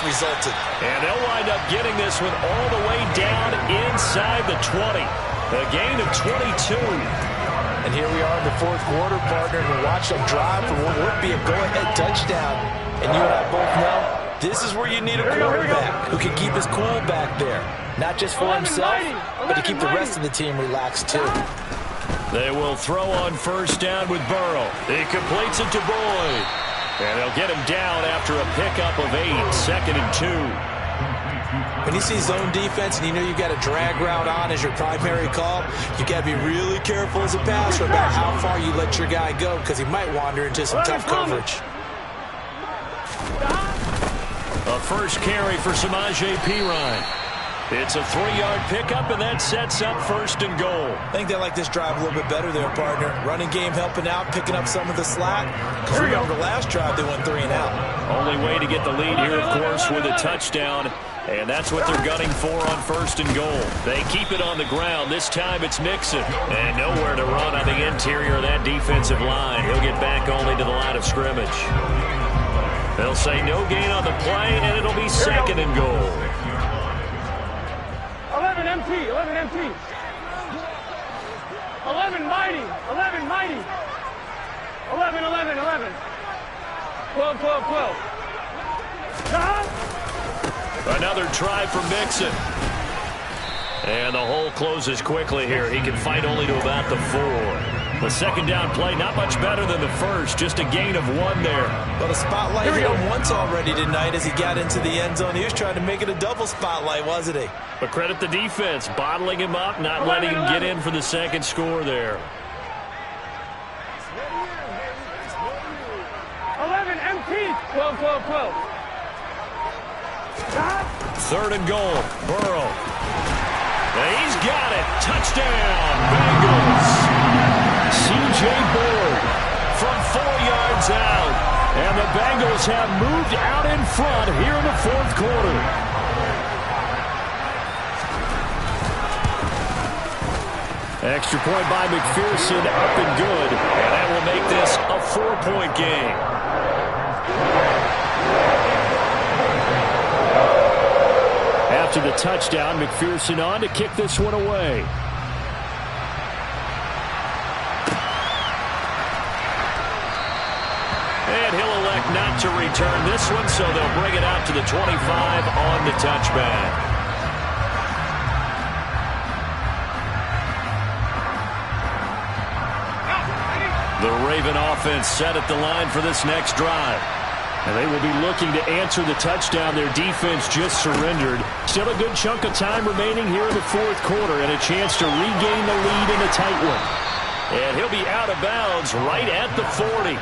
resulted. And they'll wind up getting this one all the way down inside the 20. A gain of 22. And here we are in the fourth quarter, partner, and we watch them drive for what would be a go-ahead touchdown. And you and I both know this is where you need a quarterback who can keep his cool back there. Not just for himself, but to keep the rest of the team relaxed too. They will throw on first down with Burrow. He completes it to Boyd. And they'll get him down after a pickup of 8, 2nd and 2. When you see zone defense and you know you've got a drag route on as your primary call, you got to be really careful as a passer about how far you let your guy go because he might wander into some tough coverage. A first carry for Samaje Perine. It's a 3-yard pickup, and that sets up 1st and goal. I think they like this drive a little bit better there, partner. Running game helping out, picking up some of the slack. Because remember, last drive they went 3 and out. Only way to get the lead here, of course, with a touchdown. And that's what they're gunning for on 1st and goal. They keep it on the ground. This time it's Mixon. And nowhere to run on the interior of that defensive line. He'll get back only to the line of scrimmage. They'll say no gain on the play, and it'll be 2nd and goal. 11 MT, 11 MT. 11 mighty, 11 mighty. 11, 11, 11. 12, 12, 12. Another try for Mixon. And the hole closes quickly here. He can fight only to about the 4. The second down play, not much better than the first. Just a gain of 1 there. But a spotlight hit him once already tonight as he got into the end zone. He was trying to make it a double spotlight, wasn't he? But credit the defense, bottling him up, not letting him get in for the second score there. 11 MT, 12, 12, 12. 3rd and goal, Burrow. He's got it. Touchdown, Bengals. C.J. Boyd from 4 yards out. And the Bengals have moved out in front here in the fourth quarter. Extra point by McPherson, up and good. And that will make this a 4-point game. After the touchdown, McPherson on to kick this one away. And he'll elect not to return this one, so they'll bring it out to the 25 on the touchback. The Raven offense set at the line for this next drive. And they will be looking to answer the touchdown their defense just surrendered. Still a good chunk of time remaining here in the fourth quarter and a chance to regain the lead in a tight one. And he'll be out of bounds right at the 40.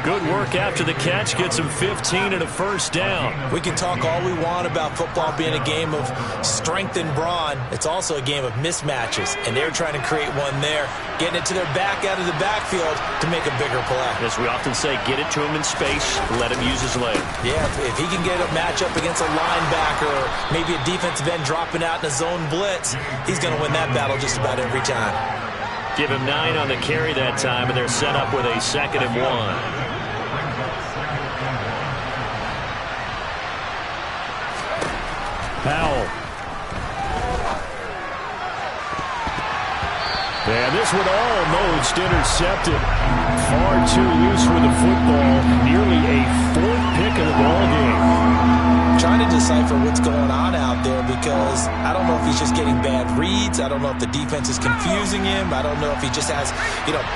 Good work after the catch. Gets him 15 and a first down. We can talk all we want about football being a game of strength and brawn. It's also a game of mismatches, and they're trying to create one there, getting it to their back out of the backfield to make a bigger play. As we often say, get it to him in space, let him use his leg. Yeah, if he can get a matchup against a linebacker or maybe a defensive end dropping out in a zone blitz, he's going to win that battle just about every time. Give him 9 on the carry that time, and they're set up with a 2nd and 1. Powell. And this one almost intercepted. Far too loose with the football. Nearly a 4th pick of the ball game. Trying to decipher what's going on out there because I don't know if he's just getting bad reads. I don't know if the defense is confusing him. I don't know if he just has,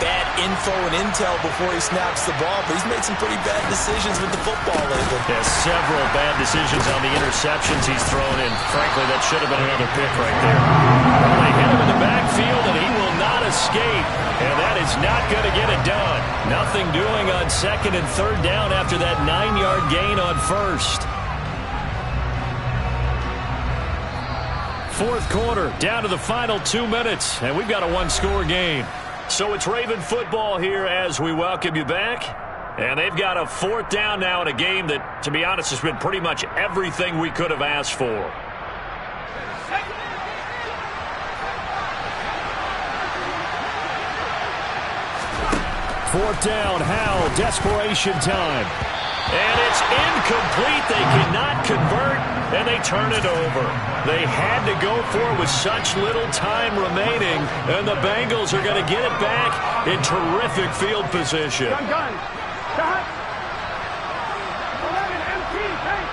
bad info and intel before he snaps the ball. But he's made some pretty bad decisions with the football lately. Yeah, several bad decisions on the interceptions he's thrown in. Frankly, that should have been another pick right there. Well, they hit him in the backfield, and he will not escape. And that is not going to get it done. Nothing doing on 2nd and 3rd down after that 9-yard gain on 1st. Fourth quarter, down to the final 2 minutes, and we've got a 1-score game. So it's Raven football here as we welcome you back. And they've got a 4th down now in a game that, to be honest, has been pretty much everything we could have asked for. Fourth down, Howell, desperation time. And it's incomplete. They cannot convert. and they turn it over. They had to go for it with such little time remaining, and the Bengals are going to get it back in terrific field position. Gun. Stop. 11 MT, take.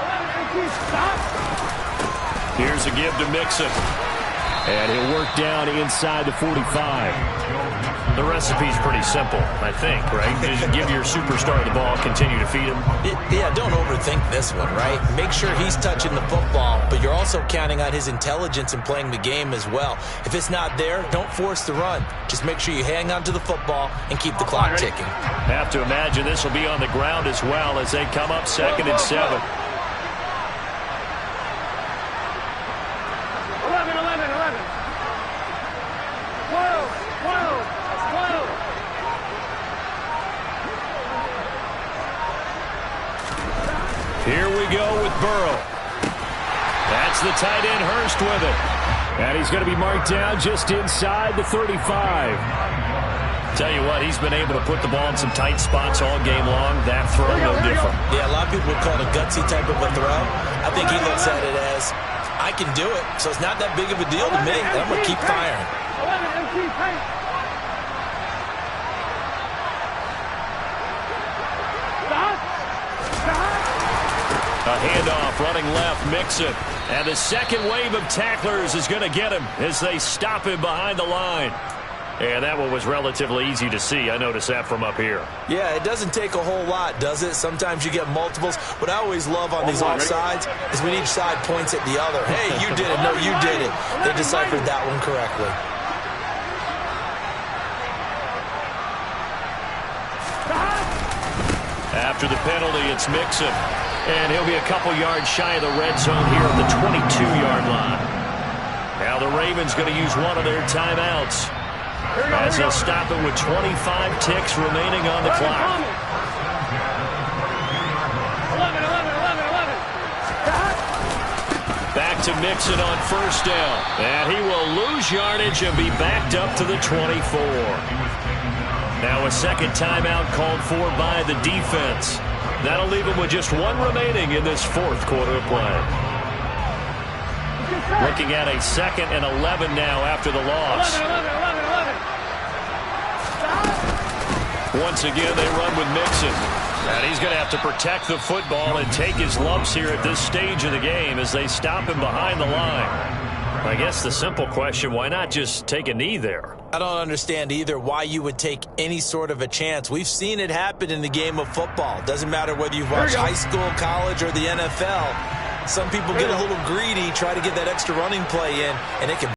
11 MT, stop. Here's a give to Mixon. And he'll work down inside the 45. The recipe's pretty simple, I think, right? Just give your superstar the ball, continue to feed him. Yeah, don't overthink this one, right? Make sure he's touching the football, but you're also counting on his intelligence in playing the game as well. If it's not there, don't force the run. Just make sure you hang on to the football and keep the clock ticking. Have to imagine this will be on the ground as well as they come up 2nd and 7. 11. 12. Here we go with Burrow. That's the tight end Hurst with it. And he's going to be marked down just inside the 35. Tell you what, he's been able to put the ball in some tight spots all game long. That throw, no different. Yeah, a lot of people would call it a gutsy type of a throw. I think he looks at it as, I can do it, so it's not that big of a deal to me, and I'm going to keep firing. 11 MT, take. A handoff running left, Mixon. And the second wave of tacklers is going to get him as they stop him behind the line. And that one was relatively easy to see. I noticed that from up here. Yeah, it doesn't take a whole lot, does it? Sometimes you get multiples. What I always love on these offsides is when each side points at the other. Hey, you did it. No, you did it. They deciphered that one correctly. After the penalty, it's Mixon. And he'll be a couple yards shy of the red zone here at the 22-yard line. Now the Ravens going to use one of their timeouts as they'll stop it with 25 ticks remaining on the clock. 11. Back to Mixon on first down. And he will lose yardage and be backed up to the 24. Now a second timeout called for by the defense. That'll leave him with just one remaining in this fourth quarter of play. Looking at a 2nd and 11 now after the loss. 11. Once again, they run with Mixon. And he's going to have to protect the football and take his lumps here at this stage of the game as they stop him behind the line. I guess the simple question, why not just take a knee there? I don't understand either why you would take any sort of a chance. We've seen it happen in the game of football. Doesn't matter whether you've watched high school, college, or the NFL. Some people get a little greedy, try to get that extra running play in, and it can